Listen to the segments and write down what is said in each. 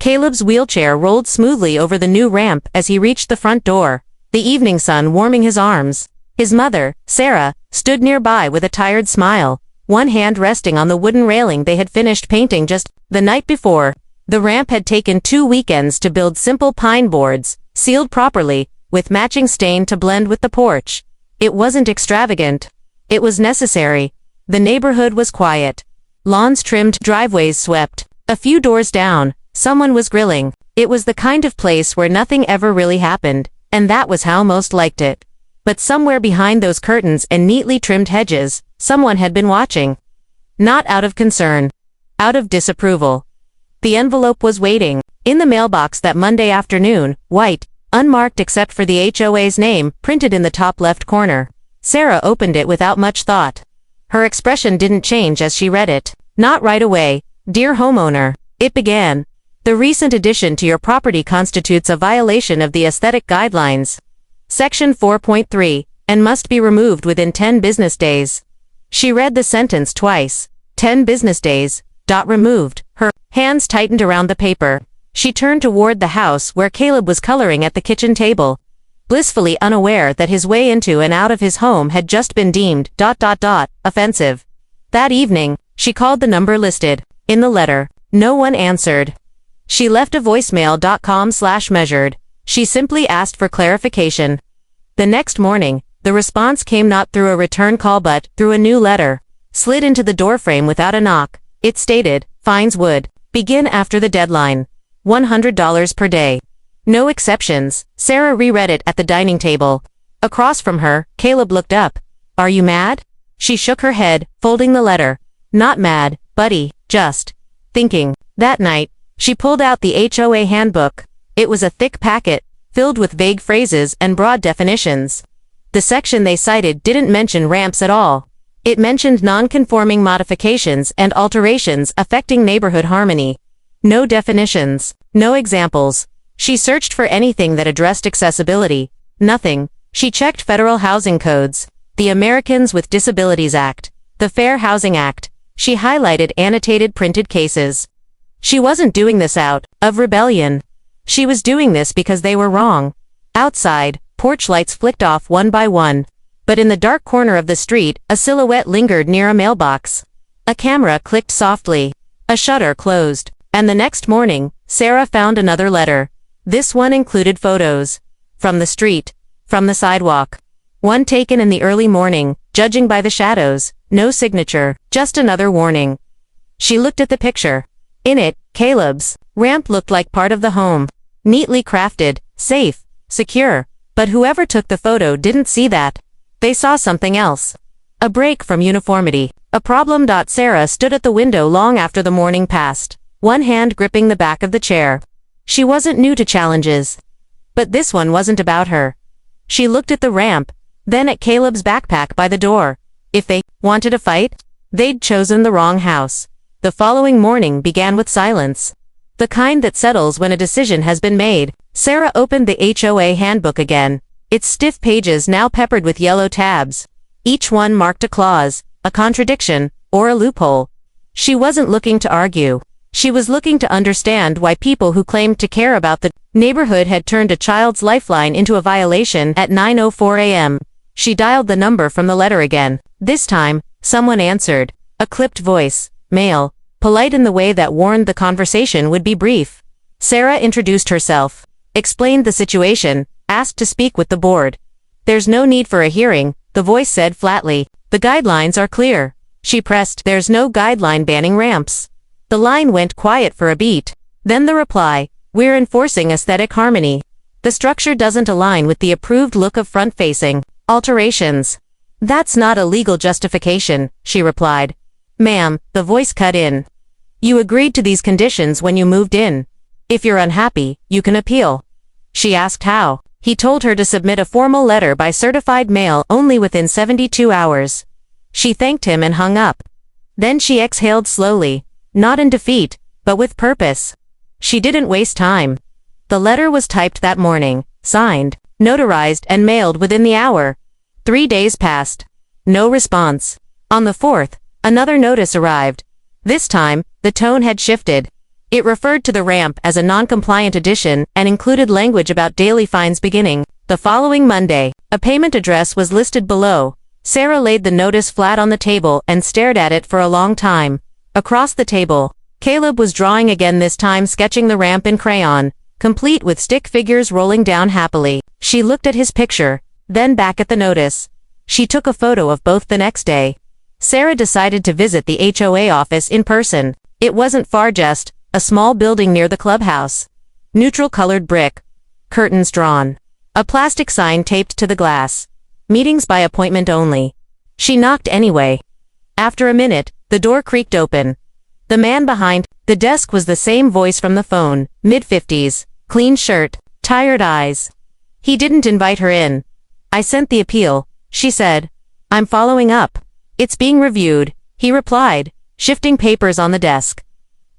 Caleb's wheelchair rolled smoothly over the new ramp as he reached the front door, the evening sun warming his arms. His mother, Sarah, stood nearby with a tired smile, one hand resting on the wooden railing they had finished painting just the night before. The ramp had taken 2 weekends to build simple pine boards, sealed properly, with matching stain to blend with the porch. It wasn't extravagant. It was necessary. The neighborhood was quiet. Lawns trimmed, driveways swept. A few doors down, someone was grilling. It was the kind of place where nothing ever really happened, and that was how most liked it. But somewhere behind those curtains and neatly trimmed hedges, someone had been watching. Not out of concern. Out of disapproval. The envelope was waiting. In the mailbox that Monday afternoon, white, unmarked except for the HOA's name, printed in the top left corner. Sarah opened it without much thought. Her expression didn't change as she read it. Not right away. Dear homeowner, it began. The recent addition to your property constitutes a violation of the aesthetic guidelines. Section 4.3, and must be removed within 10 business days. She read the sentence twice. 10 business days. Removed. Her hands tightened around the paper. She turned toward the house where Caleb was coloring at the kitchen table, blissfully unaware that his way into and out of his home had just been deemed ... offensive. That evening, she called the number listed in the letter. No one answered. She left a voicemail.com/measured. She simply asked for clarification. The next morning, the response came not through a return call but through a new letter, slid into the doorframe without a knock. It stated, fines would begin after the deadline. $100 per day. No exceptions. Sarah reread it at the dining table. Across from her, Caleb looked up. Are you mad? She shook her head, folding the letter. Not mad, buddy, just thinking. That night, she pulled out the HOA handbook. It was a thick packet, filled with vague phrases and broad definitions. The section they cited didn't mention ramps at all. It mentioned non-conforming modifications and alterations affecting neighborhood harmony. No definitions, no examples. She searched for anything that addressed accessibility. Nothing. She checked federal housing codes, the Americans with Disabilities Act, the Fair Housing Act. She highlighted annotated printed cases. She wasn't doing this out of rebellion. She was doing this because they were wrong. Outside, porch lights flicked off one by one. But in the dark corner of the street, a silhouette lingered near a mailbox. A camera clicked softly. A shutter closed. And the next morning, Sarah found another letter. This one included photos. From the street. From the sidewalk. One taken in the early morning, judging by the shadows. No signature, just another warning. She looked at the picture. In it, Caleb's ramp looked like part of the home. Neatly crafted, safe, secure. But whoever took the photo didn't see that. They saw something else. A break from uniformity. A problem. Sarah stood at the window long after the morning passed, one hand gripping the back of the chair. She wasn't new to challenges. But this one wasn't about her. She looked at the ramp, then at Caleb's backpack by the door. If they wanted a fight, they'd chosen the wrong house. The following morning began with silence. The kind that settles when a decision has been made. Sarah opened the HOA handbook again, its stiff pages now peppered with yellow tabs. Each one marked a clause, a contradiction, or a loophole. She wasn't looking to argue. She was looking to understand why people who claimed to care about the neighborhood had turned a child's lifeline into a violation at 9:04 a.m. She dialed the number from the letter again. This time, someone answered. A clipped voice, male, polite in the way that warned the conversation would be brief. Sarah introduced herself, explained the situation, asked to speak with the board. There's no need for a hearing, the voice said flatly. The guidelines are clear. She pressed, there's no guideline banning ramps. The line went quiet for a beat. Then the reply, we're enforcing aesthetic harmony. The structure doesn't align with the approved look of front-facing alterations. That's not a legal justification, she replied. Ma'am, the voice cut in. You agreed to these conditions when you moved in. If you're unhappy, you can appeal. She asked how. He told her to submit a formal letter by certified mail only within 72 hours. She thanked him and hung up. Then she exhaled slowly, not in defeat, but with purpose. She didn't waste time. The letter was typed that morning, signed, notarized and mailed within the hour. 3 days passed. No response. On the 4th, another notice arrived. This time, the tone had shifted. It referred to the ramp as a non-compliant addition and included language about daily fines beginning the following Monday. A payment address was listed below. Sarah laid the notice flat on the table and stared at it for a long time. Across the table, Caleb was drawing again, this time sketching the ramp in crayon, complete with stick figures rolling down happily. She looked at his picture, then back at the notice. She took a photo of both the next day. Sarah decided to visit the HOA office in person. It wasn't far, just a small building near the clubhouse. Neutral-colored brick. Curtains drawn. A plastic sign taped to the glass. Meetings by appointment only. She knocked anyway. After a minute, the door creaked open. The man behind the desk was the same voice from the phone, mid-50s, clean shirt, tired eyes. He didn't invite her in. "I sent the appeal," she said. "I'm following up. It's being reviewed," he replied, shifting papers on the desk.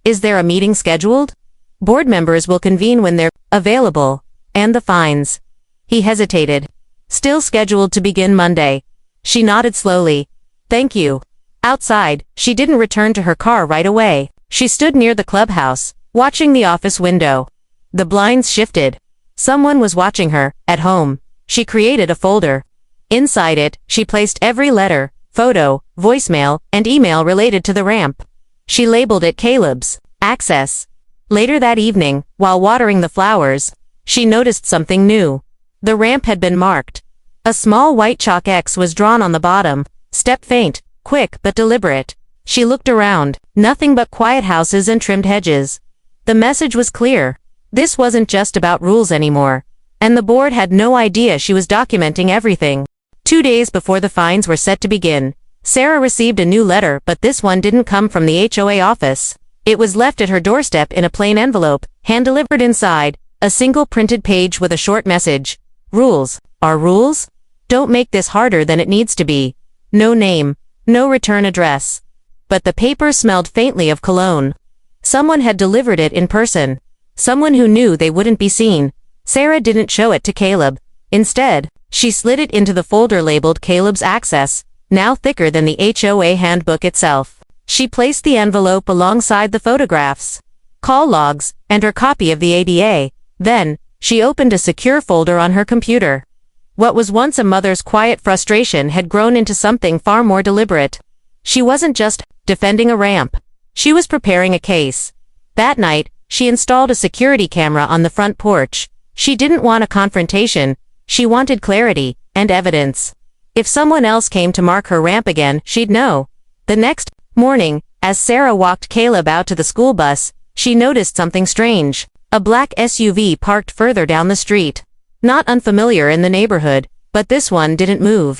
"Is there a meeting scheduled?" "Board members will convene when they're available. And the fines." He hesitated. "Still scheduled to begin Monday." She nodded slowly. "Thank you." Outside, she didn't return to her car right away. She stood near the clubhouse, watching the office window. The blinds shifted. Someone was watching her, at home. She created a folder. Inside it, she placed every letter, photo, voicemail, and email related to the ramp. She labeled it Caleb's access. Later that evening, while watering the flowers, she noticed something new. The ramp had been marked. A small white chalk X was drawn on the bottom, step faint, quick but deliberate. She looked around, nothing but quiet houses and trimmed hedges. The message was clear. This wasn't just about rules anymore. And the board had no idea she was documenting everything. 2 days before the fines were set to begin, Sarah received a new letter, but this one didn't come from the HOA office. It was left at her doorstep in a plain envelope, hand-delivered. Inside, a single printed page with a short message. "Rules are rules? Don't make this harder than it needs to be." No name, no return address. But the paper smelled faintly of cologne. Someone had delivered it in person. Someone who knew they wouldn't be seen. Sarah didn't show it to Caleb. Instead, she slid it into the folder labeled Caleb's access, now thicker than the HOA handbook itself. She placed the envelope alongside the photographs, call logs, and her copy of the ADA. Then, she opened a secure folder on her computer. What was once a mother's quiet frustration had grown into something far more deliberate. She wasn't just defending a ramp. She was preparing a case. That night, she installed a security camera on the front porch. She didn't want a confrontation. She wanted clarity and evidence. If someone else came to mark her ramp again, she'd know. The next morning, as Sarah walked Caleb out to the school bus, she noticed something strange. A black SUV parked further down the street. Not unfamiliar in the neighborhood, but this one didn't move.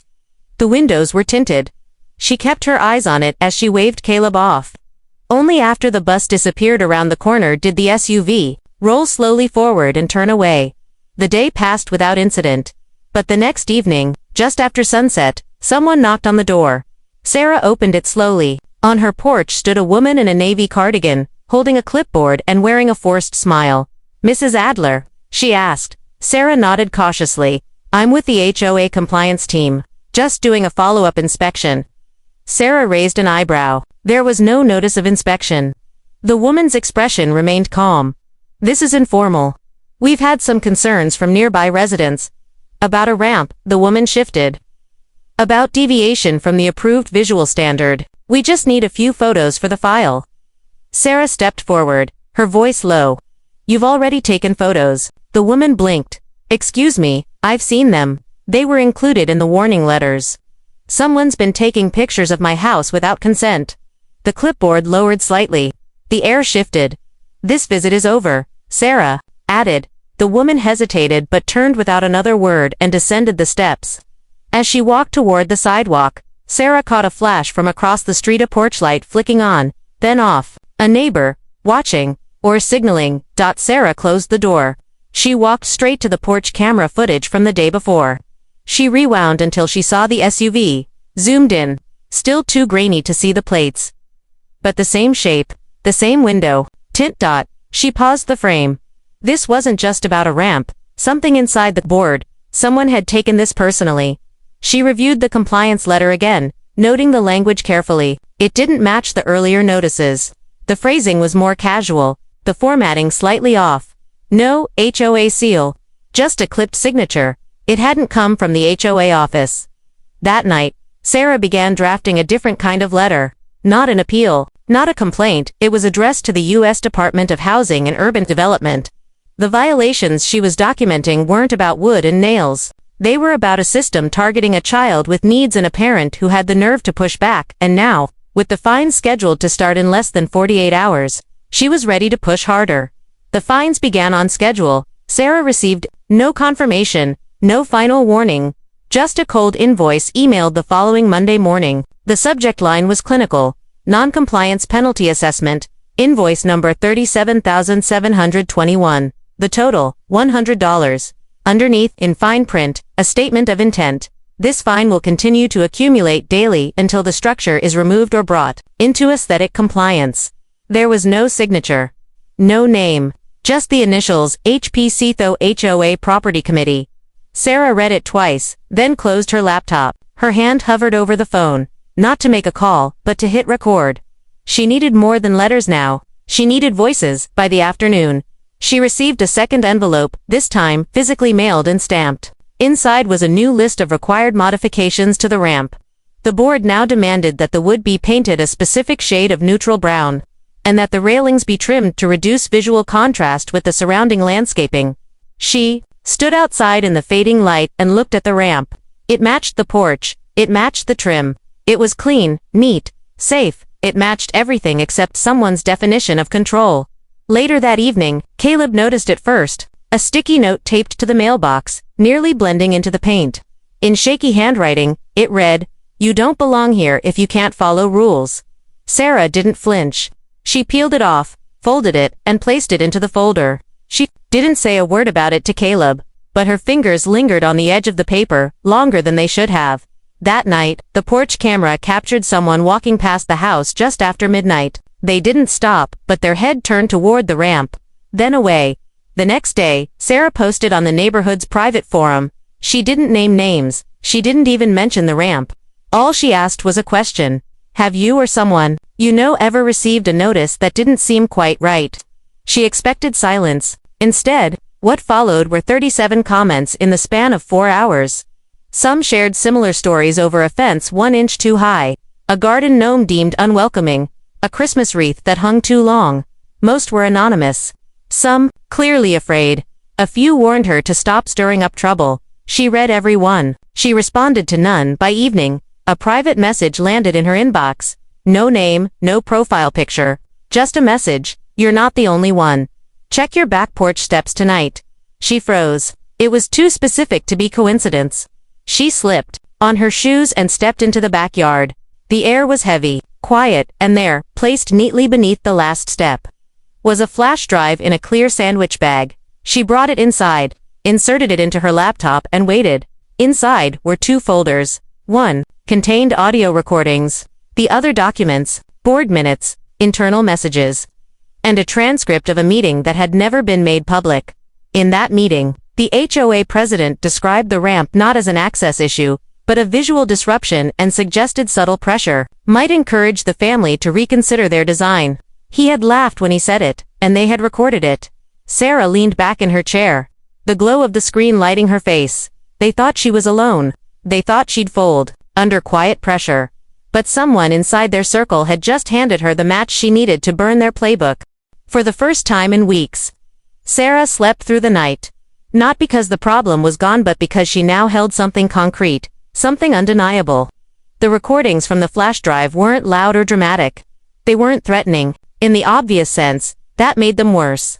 The windows were tinted. She kept her eyes on it as she waved Caleb off. Only after the bus disappeared around the corner did the SUV roll slowly forward and turn away. The day passed without incident. But the next evening, just after sunset, someone knocked on the door. Sarah opened it slowly. On her porch stood a woman in a navy cardigan, holding a clipboard and wearing a forced smile. "Mrs. Adler?" she asked. Sarah nodded cautiously. "I'm with the HOA compliance team. Just doing a follow-up inspection." Sarah raised an eyebrow. There was no notice of inspection. The woman's expression remained calm. "This is informal. We've had some concerns from nearby residents." "About a ramp," the woman shifted. "About deviation from the approved visual standard. We just need a few photos for the file." Sarah stepped forward, her voice low. "You've already taken photos." The woman blinked. "Excuse me, I've seen them. They were included in the warning letters. Someone's been taking pictures of my house without consent." The clipboard lowered slightly. The air shifted. "This visit is over," Sarah added. The woman hesitated but turned without another word and descended the steps. As she walked toward the sidewalk, Sarah caught a flash from across the street, a porch light flicking on, then off. A neighbor, watching, or signaling. Sarah closed the door. She walked straight to the porch camera footage from the day before. She rewound until she saw the SUV, zoomed in, still too grainy to see the plates. But the same shape, the same window, tint. She paused the frame. This wasn't just about a ramp, something inside the board. Someone had taken this personally. She reviewed the compliance letter again, noting the language carefully. It didn't match the earlier notices. The phrasing was more casual. the formatting slightly off. No HOA seal, just a clipped signature. It hadn't come from the HOA office. That night, Sarah began drafting a different kind of letter. Not an appeal, not a complaint, it was addressed to the U.S. Department of Housing and Urban Development. The violations she was documenting weren't about wood and nails. They were about a system targeting a child with needs and a parent who had the nerve to push back, and now, with the fines scheduled to start in less than 48 hours, she was ready to push harder. The fines began on schedule. Sarah received no confirmation, no final warning, just a cold invoice emailed the following Monday morning. The subject line was clinical, non-compliance penalty assessment, invoice number 37,721. The total, $100. Underneath, in fine print, a statement of intent. This fine will continue to accumulate daily until the structure is removed or brought into aesthetic compliance. There was no signature. No name. Just the initials, HPCTHO HOA Property Committee. Sarah read it twice, then closed her laptop. Her hand hovered over the phone, not to make a call, but to hit record. She needed more than letters now. She needed voices. By the afternoon, she received a second envelope, this time physically mailed and stamped. Inside was a new list of required modifications to the ramp. The board now demanded that the wood be painted a specific shade of neutral brown, and that the railings be trimmed to reduce visual contrast with the surrounding landscaping. She stood outside in the fading light and looked at the ramp. It matched the porch, it matched the trim. It was clean, neat, safe, it matched everything except someone's definition of control. Later that evening, Caleb noticed it first, a sticky note taped to the mailbox, nearly blending into the paint. In shaky handwriting, it read, "You don't belong here if you can't follow rules." Sarah didn't flinch. She peeled it off, folded it, and placed it into the folder. She didn't say a word about it to Caleb, but her fingers lingered on the edge of the paper, longer than they should have. That night, the porch camera captured someone walking past the house just after midnight. They didn't stop, but their head turned toward the ramp, then away. The next day, Sarah posted on the neighborhood's private forum. She didn't name names. She didn't even mention the ramp. All she asked was a question. Have you or someone you know ever received a notice that didn't seem quite right? She expected silence. Instead, what followed were 37 comments in the span of 4 hours. Some shared similar stories over a fence 1 inch too high, a garden gnome deemed unwelcoming, a Christmas wreath that hung too long. Most were anonymous. Some, clearly afraid. A few warned her to stop stirring up trouble. She read every one. She responded to none. By evening, a private message landed in her inbox. No name, no profile picture. Just a message, "You're not the only one. Check your back porch steps tonight." She froze. It was too specific to be coincidence. She slipped on her shoes and stepped into the backyard. The air was heavy, quiet, and there, placed neatly beneath the last step, was a flash drive in a clear sandwich bag. She brought it inside, inserted it into her laptop, and waited. Inside were 2 folders. One contained audio recordings. The other documents, board minutes, internal messages, and a transcript of a meeting that had never been made public. In that meeting, the HOA president described the ramp not as an access issue, but a visual disruption, and suggested subtle pressure might encourage the family to reconsider their design. He had laughed when he said it, and they had recorded it. Sarah leaned back in her chair, the glow of the screen lighting her face. They thought she was alone. They thought she'd fold, under quiet pressure. But someone inside their circle had just handed her the match she needed to burn their playbook. For the first time in weeks, Sarah slept through the night. Not because the problem was gone, but because she now held something concrete, something undeniable. The recordings from the flash drive weren't loud or dramatic. They weren't threatening. In the obvious sense, that made them worse.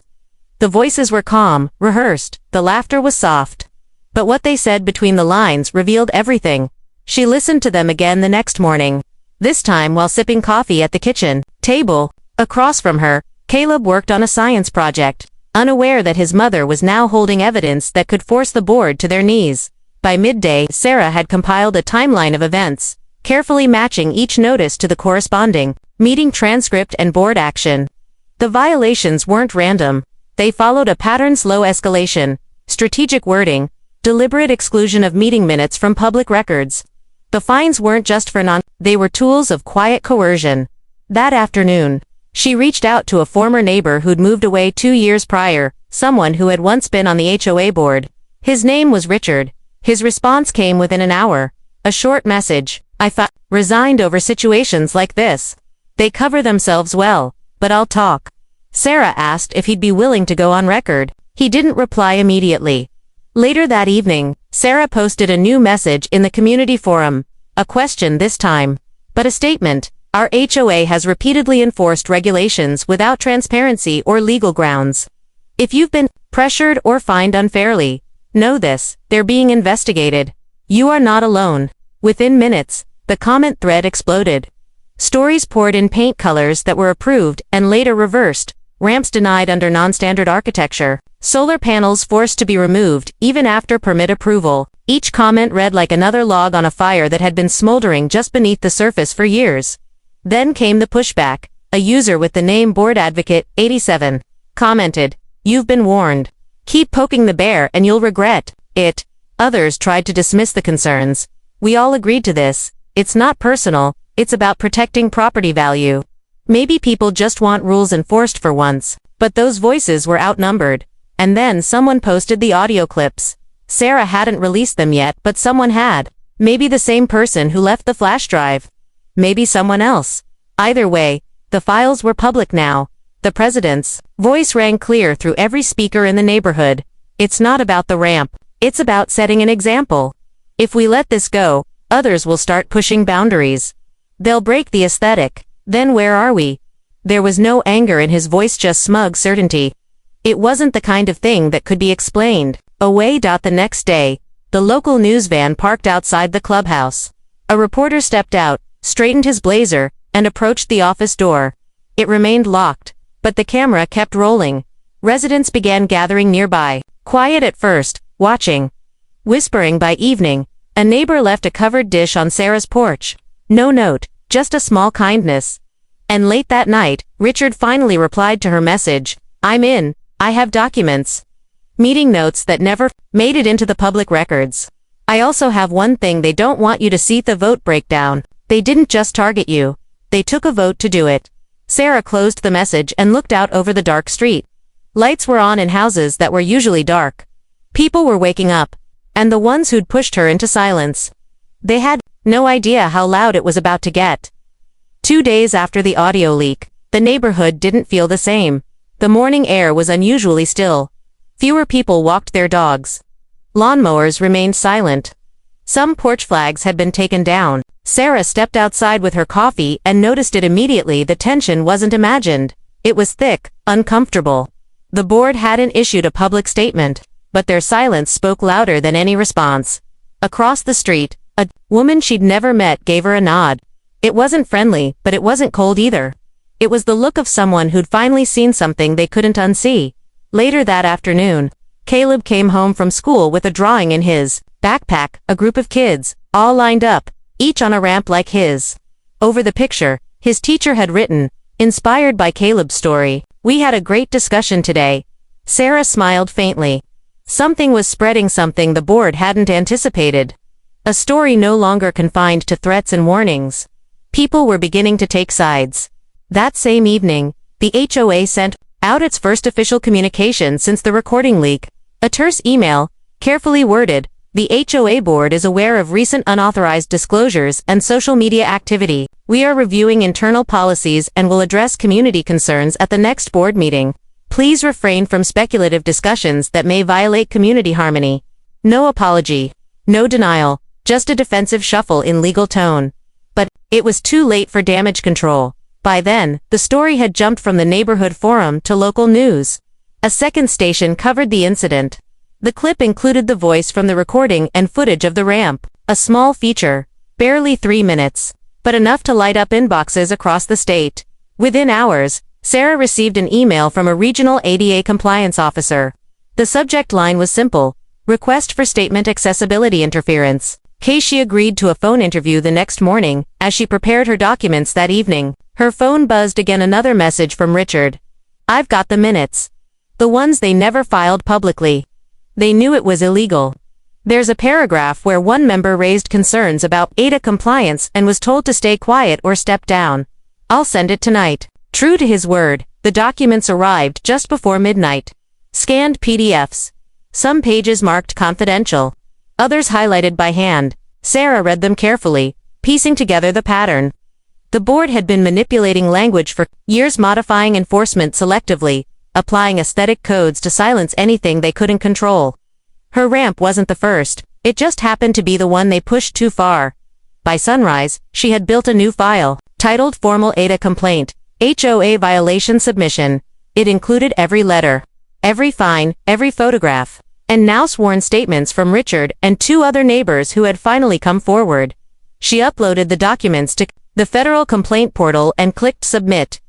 The voices were calm, rehearsed, the laughter was soft. But what they said between the lines revealed everything. She listened to them again the next morning. This time while sipping coffee at the kitchen table. Across from her, Caleb worked on a science project, unaware that his mother was now holding evidence that could force the board to their knees. By midday, Sarah had compiled a timeline of events, carefully matching each notice to the corresponding meeting transcript and board action. The violations weren't random. They followed a pattern: slow escalation, strategic wording, deliberate exclusion of meeting minutes from public records. The fines weren't just for they were tools of quiet coercion. That afternoon, She reached out to a former neighbor who'd moved away 2 years prior, someone who had once been on the HOA board. His name was Richard. His response came within an hour. A short message. Resigned over situations like this. They cover themselves well, but I'll talk. Sarah asked if he'd be willing to go on record. He didn't reply immediately. Later that evening, Sarah posted a new message in the community forum. A question this time. But a statement. Our HOA has repeatedly enforced regulations without transparency or legal grounds. If you've been pressured or fined unfairly, know this, they're being investigated. You are not alone. Within minutes, the comment thread exploded. Stories poured in paint colors that were approved and later reversed, ramps denied under non-standard architecture, solar panels forced to be removed even after permit approval. Each comment read like another log on a fire that had been smoldering just beneath the surface for years. Then came the pushback. A user with the name Board Advocate 87 commented, "You've been warned. Keep poking the bear and you'll regret it." Others tried to dismiss the concerns. We all agreed to this. It's not personal, it's about protecting property value. Maybe people just want rules enforced for once. But those voices were outnumbered. And then someone posted the audio clips. Sarah hadn't released them yet, but someone had. Maybe the same person who left the flash drive. Maybe someone else. Either way, the files were public now. The president's voice rang clear through every speaker in the neighborhood. It's not about the ramp. It's about setting an example. If we let this go, others will start pushing boundaries. They'll break the aesthetic. Then where are we? There was no anger in his voice, just smug certainty. It wasn't the kind of thing that could be explained away. The next day, the local news van parked outside the clubhouse. A reporter stepped out, straightened his blazer, and approached the office door. It remained locked, but the camera kept rolling. Residents began gathering nearby, quiet at first, watching. Whispering by evening, a neighbor left a covered dish on Sarah's porch. No note, just a small kindness. And late that night, Richard finally replied to her message. "I'm in. I have documents. Meeting notes that never made it into the public records. I also have one thing they don't want you to see: the vote breakdown. They didn't just target you. They took a vote to do it." Sarah closed the message and looked out over the dark street. Lights were on in houses that were usually dark. People were waking up. And the ones who'd pushed her into silence. They had no idea how loud it was about to get. 2 days after the audio leak, the neighborhood didn't feel the same. The morning air was unusually still. Fewer people walked their dogs. Lawnmowers remained silent. Some porch flags had been taken down. Sarah stepped outside with her coffee and noticed it immediately. The tension wasn't imagined. It was thick, uncomfortable. The board hadn't issued a public statement, but their silence spoke louder than any response. Across the street, a woman she'd never met gave her a nod. It wasn't friendly, but it wasn't cold either. It was the look of someone who'd finally seen something they couldn't unsee. Later that afternoon, Caleb came home from school with a drawing in his backpack, a group of kids, all lined up, each on a ramp like his. Over the picture, his teacher had written, inspired by Caleb's story, "We had a great discussion today." Sarah smiled faintly. Something was spreading, something the board hadn't anticipated. A story no longer confined to threats and warnings. People were beginning to take sides. That same evening, the HOA sent out its first official communication since the recording leak. A terse email, carefully worded. The HOA board is aware of recent unauthorized disclosures and social media activity. We are reviewing internal policies and will address community concerns at the next board meeting. Please refrain from speculative discussions that may violate community harmony. No apology. No denial. Just a defensive shuffle in legal tone. But it was too late for damage control. By then, the story had jumped from the neighborhood forum to local news. A second station covered the incident. The clip included the voice from the recording and footage of the ramp. A small feature. Barely 3 minutes. But enough to light up inboxes across the state. Within hours, Sarah received an email from a regional ADA compliance officer. The subject line was simple. Request for statement accessibility interference. She agreed to a phone interview the next morning. As she prepared her documents that evening, her phone buzzed again. Another message from Richard. "I've got the minutes. The ones they never filed publicly. They knew it was illegal." There's a paragraph where one member raised concerns about ADA compliance and was told to stay quiet or step down. "I'll send it tonight." True to his word, the documents arrived just before midnight. Scanned PDFs. Some pages marked confidential. Others highlighted by hand. Sarah read them carefully, piecing together the pattern. The board had been manipulating language for years, modifying enforcement selectively, applying aesthetic codes to silence anything they couldn't control. Her ramp wasn't the first, it just happened to be the one they pushed too far. By sunrise, she had built a new file, titled Formal ADA Complaint, HOA Violation Submission. It included every letter, every fine, every photograph, and now sworn statements from Richard and 2 other neighbors who had finally come forward. She uploaded the documents to the federal complaint portal and clicked submit.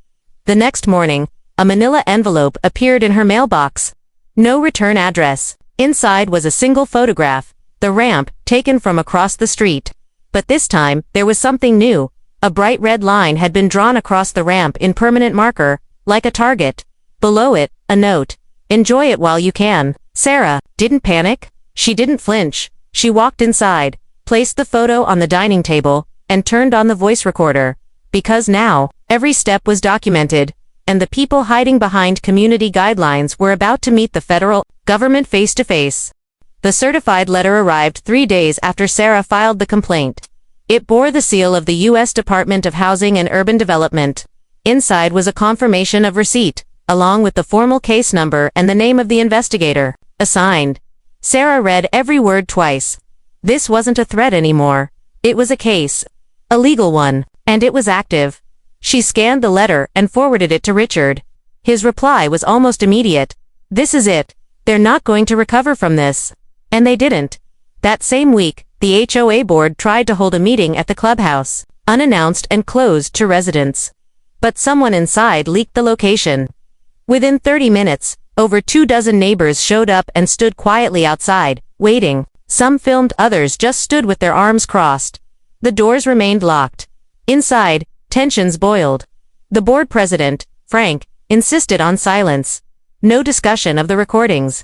The next morning, a manila envelope appeared in her mailbox. No return address. Inside was a single photograph, the ramp, taken from across the street. But this time, there was something new. A bright red line had been drawn across the ramp in permanent marker, like a target. Below it, a note. Enjoy it while you can. Sarah didn't panic. She didn't flinch. She walked inside, placed the photo on the dining table, and turned on the voice recorder. Because now, every step was documented, and the people hiding behind community guidelines were about to meet the federal government face-to-face. The certified letter arrived 3 days after Sarah filed the complaint. It bore the seal of the U.S. Department of Housing and Urban Development. Inside was a confirmation of receipt, along with the formal case number and the name of the investigator, assigned. Sarah read every word twice. This wasn't a threat anymore. It was a case. A legal one, and it was active. She scanned the letter and forwarded it to Richard. His reply was almost immediate. This is it. They're not going to recover from this. And they didn't. That same week, the HOA board tried to hold a meeting at the clubhouse, unannounced and closed to residents. But someone inside leaked the location. Within 30 minutes, over 24 neighbors showed up and stood quietly outside, waiting. Some filmed, others just stood with their arms crossed. The doors remained locked. Inside, tensions boiled. The board president, Frank, insisted on silence. No discussion of the recordings.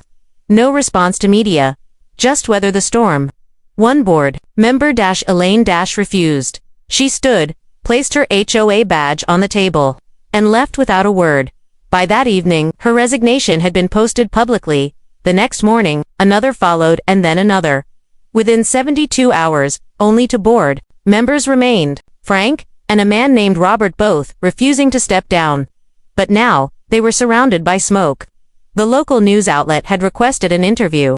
No response to media. Just weather the storm. One board member Elaine refused. She stood, placed her HOA badge on the table, and left without a word. By that evening, her resignation had been posted publicly. The next morning, another followed and then another. Within 72 hours, only 2 board members remained, Frank and a man named Robert, both refusing to step down. But now, they were surrounded by smoke. The local news outlet had requested an interview.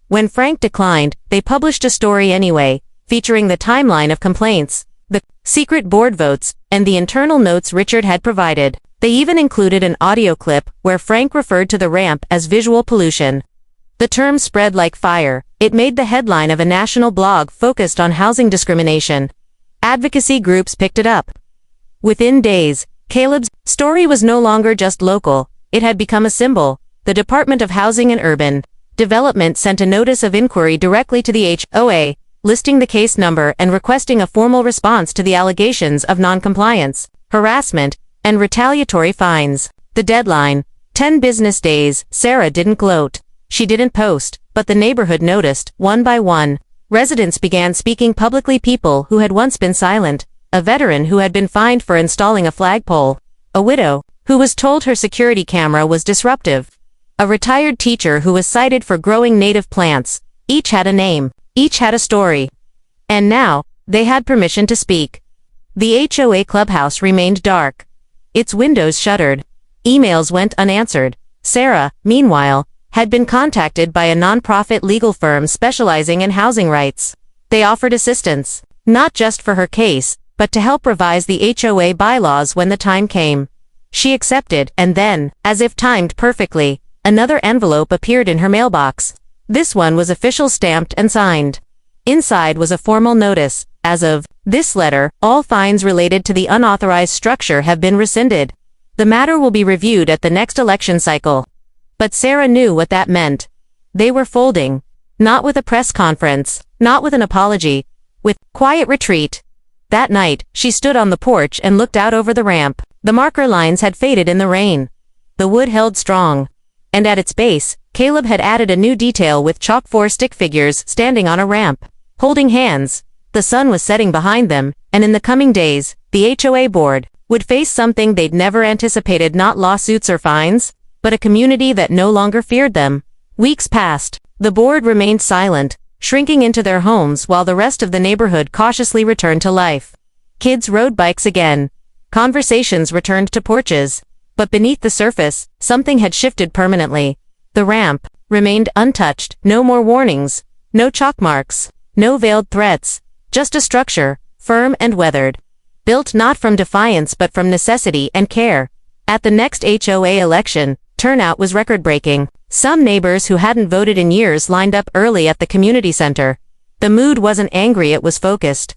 When Frank declined, they published a story anyway, featuring the timeline of complaints, the secret board votes, and the internal notes Richard had provided. They even included an audio clip where Frank referred to the ramp as visual pollution. The term spread like fire. It made the headline of a national blog focused on housing discrimination. Advocacy groups picked it up. Within days, Caleb's story was no longer just local. It had become a symbol. The Department of Housing and Urban Development sent a notice of inquiry directly to the HOA, listing the case number and requesting a formal response to the allegations of noncompliance, harassment, and retaliatory fines. The deadline, 10 business days. Sarah didn't gloat. She didn't post, but the neighborhood noticed. One by one, residents began speaking publicly. People who had once been silent, a veteran who had been fined for installing a flagpole, a widow who was told her security camera was disruptive, a retired teacher who was cited for growing native plants. Each had a name, each had a story. And now, they had permission to speak. The HOA clubhouse remained dark. Its windows shuttered. Emails went unanswered. Sarah, meanwhile, had been contacted by a nonprofit legal firm specializing in housing rights. They offered assistance, not just for her case, but to help revise the HOA bylaws when the time came. She accepted, and then, as if timed perfectly, another envelope appeared in her mailbox. This one was official, stamped and signed. Inside was a formal notice. As of this letter, all fines related to the unauthorized structure have been rescinded. The matter will be reviewed at the next election cycle. But Sarah knew what that meant. They were folding. Not with a press conference, not with an apology, with quiet retreat. That night, she stood on the porch and looked out over the ramp. The marker lines had faded in the rain. The wood held strong. And at its base, Caleb had added a new detail with chalk 4 stick figures standing on a ramp, holding hands. The sun was setting behind them, and in the coming days, the HOA board would face something they'd never anticipated, not lawsuits or fines, but a community that no longer feared them. Weeks passed. The board remained silent, shrinking into their homes while the rest of the neighborhood cautiously returned to life. Kids rode bikes again. Conversations returned to porches. But beneath the surface, something had shifted permanently. The ramp remained untouched, no more warnings, no chalk marks, no veiled threats, just a structure, firm and weathered. Built not from defiance but from necessity and care. At the next HOA election, turnout was record-breaking. Some neighbors who hadn't voted in years lined up early at the community center. The mood wasn't angry, it was focused.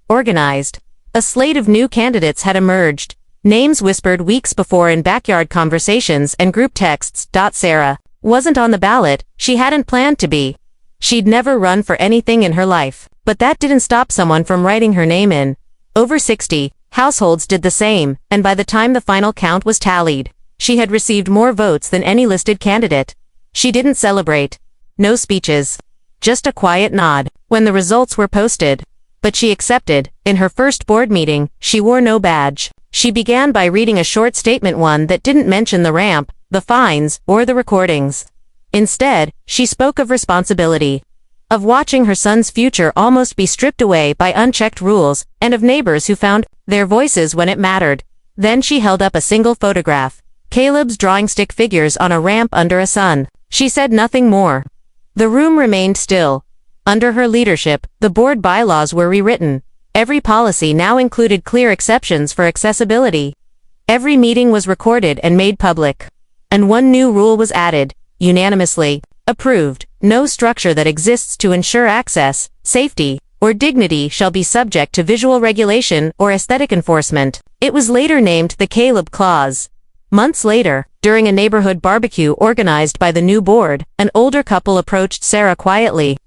Organized. A slate of new candidates had emerged. Names whispered weeks before in backyard conversations and group texts. Sarah wasn't on the ballot, she hadn't planned to be. She'd never run for anything in her life. But that didn't stop someone from writing her name in. Over 60 households did the same, and by the time the final count was tallied, she had received more votes than any listed candidate. She didn't celebrate. No speeches. Just a quiet nod when the results were posted. But she accepted. In her first board meeting, she wore no badge. She began by reading a short statement, one that didn't mention the ramp, the fines, or the recordings. Instead, she spoke of responsibility. Of watching her son's future almost be stripped away by unchecked rules, and of neighbors who found their voices when it mattered. Then she held up a single photograph. Caleb's drawing stick figures on a ramp under a sun. She said nothing more. The room remained still. Under her leadership, the board bylaws were rewritten. Every policy now included clear exceptions for accessibility. Every meeting was recorded and made public. And one new rule was added, unanimously approved. No structure that exists to ensure access, safety, or dignity shall be subject to visual regulation or aesthetic enforcement. It was later named the Caleb Clause. Months later, during a neighborhood barbecue organized by the new board, an older couple approached Sarah quietly.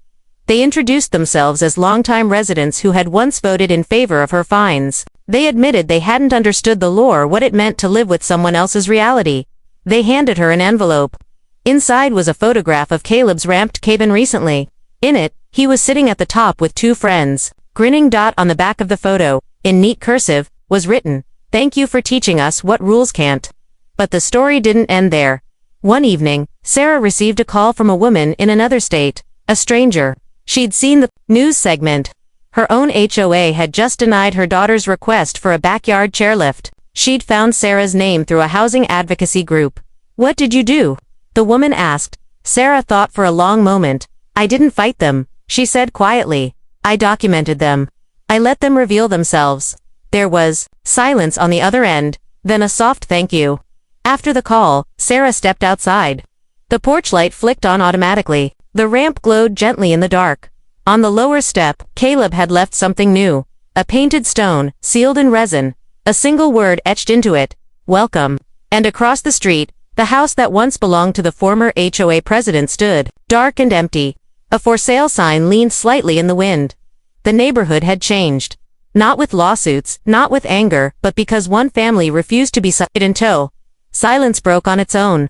They introduced themselves as longtime residents who had once voted in favor of her fines. They admitted they hadn't understood the lore, what it meant to live with someone else's reality. They handed her an envelope. Inside was a photograph of Caleb's ramped cabin recently. In it, he was sitting at the top with two friends. Grinning. On the back of the photo, in neat cursive, was written, "Thank you for teaching us what rules can't." But the story didn't end there. One evening, Sarah received a call from a woman in another state, a stranger. She'd seen the news segment. Her own HOA had just denied her daughter's request for a backyard chairlift. She'd found Sarah's name through a housing advocacy group. "What did you do?" the woman asked. Sarah thought for a long moment. "I didn't fight them," she said quietly. "I documented them. I let them reveal themselves." There was silence on the other end, then a soft thank you. After the call, Sarah stepped outside. The porch light flicked on automatically. The ramp glowed gently in the dark. On the lower step, Caleb had left something new. A painted stone, sealed in resin. A single word etched into it, "Welcome." And across the street, the house that once belonged to the former HOA president stood, dark and empty. A for sale sign leaned slightly in the wind. The neighborhood had changed. Not with lawsuits, not with anger, but because one family refused to be cited in tow. Silence broke on its own.